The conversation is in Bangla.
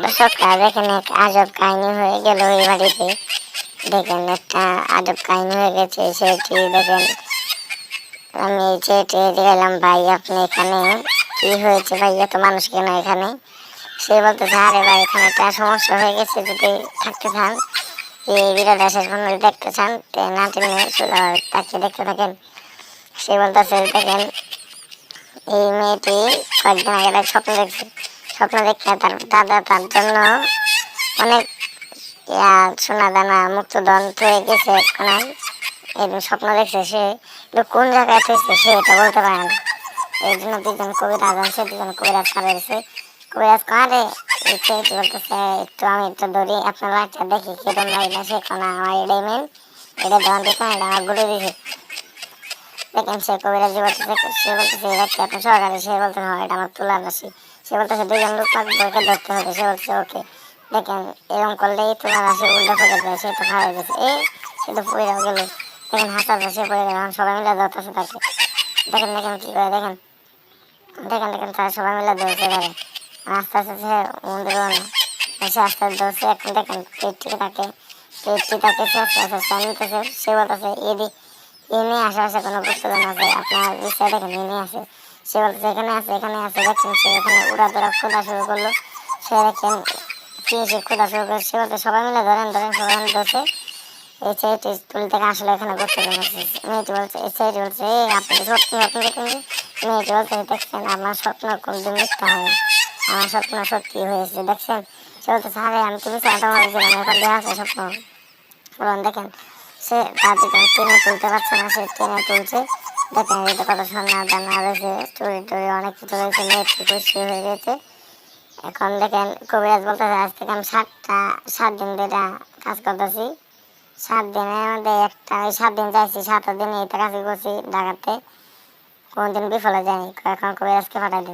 দর্শক দেখেন এক আজব কাহিনী হয়ে গেল এই বাড়িতে। দেখেন একটা আজব কাহিনী হয়ে গেছে। সেটি দেখেন, আমি চেটে গেলাম, ভাই আপনি এখানে কি হয়েছে ভাই, এত মানুষ কেন এখানে? সে বলতেছে, আরে ভাই এখানে একটা সমস্যা হয়ে গেছে, যদি থাকতে চান এই ভিডিওটা শেষ পর্যন্ত দেখতে চান না টেনে তাকে দেখতে থাকেন। সে বলতেছে, দেখেন এই মেয়েটি কয়েকদিন আগে একটা স্বপ্ন দেখছে। স্বপ্ন দেখে তার দাদা তার জন্য অনেক সোনা দানা মুক্তধন হয়ে গেছে। এখন এরকম স্বপ্ন দেখছে, সে কোন জায়গায় থেকেছে সে এটা বলতে পারে না। এই জন্য দুজন কবিরাজ আছে, দুজন কবিরাজ কারেছে। কবিরাজ কারে বলতেছে, একটু আমি একটু ধরি আপনার বাচ্চা দেখি কিরকম লাগে না। সে কোন আমার এটাই মেন, এটা দোকান দিচ্ছে, এটা আমার ঘুরে দিছে। দেখেন সে কবিরাজি বলতেছে, সে বলতেছে এটা কি আপনার সরকারি? সে বলতেছে হয়, এটা আমার তুলার রাশি। সে বলতেছে দুজন লোক বইকে ধরতে হবে। সে বলছে ওকে। দেখেন এরকম করলে তুলার রাশি উল্টো করে দেয়, সে তো খারাপ গেছে। সে তো পড়ে গেল। দেখেন হাসতে সে পড়ে গেল, সবাই মিলে ধরতেছে তাকে। দেখেন দেখেন কি করে, দেখেন দেখেন দেখেন তারা সবাই মিলে ধরছে তাকে। আস্তে আস্তে সে মন্দির না, সে আস্তে আস্তে ধরছে। এখন দেখেন পেটটি তাকে নিতেছে। সে বলতেছে এনে আশেপাশে কোনো গুপ্তধন আছে আপনার বিষয়ে, দেখেন এনে আসে। সে বলতেছে এখানে আছে, এখানে আছে। দেখছেন সে এখানে উড়াধরা খোঁজা শুরু করলো। সে দেখেন কি সে খোঁজা শুরু করে। সে বলতে সবাই মিলে ধরেন ধরেন, সবাই মিলে ধরছে। এই ছেলেটি তুল থেকে আসলে এখানে গুপ্তধন আছে। মেয়েটি বলছে, এই ছেলেটি বলছে আপনি সত্যি স্বপ্ন দেখেন? মেয়েটি বলছে, দেখছেন আমার স্বপ্ন কোনদিন মিথ্যা হয়, আমার স্বপ্ন সত্যি হয়েছে। দেখছেন সে বলতেছে, আরে আমি তো বেশি আটা বলেছিলাম, এখন দেখা আছে স্বপ্ন। বলুন দেখেন সে তার টেনে তুলতে পারছে না, সে টেনে তুলছে। দেখেন এটা কত সোনা দানা রয়েছে, চুরি টুরি অনেক কিছু রয়েছে, মেয়েটি খুশি হয়ে গেছে। এখন দেখেন কবিরাজ বলতেছে, আজ থেকে আমি 7 দিন ধরে কাজ করতেছি। 7 দিনের মধ্যে একটা, ওই 7 দিন যাইছি, 7 দিন এটা কাজ করছি ঢাকাতে, কোনোদিন বিফলে যায়নি। এখন কবিরাজকে পাঠাই দিন।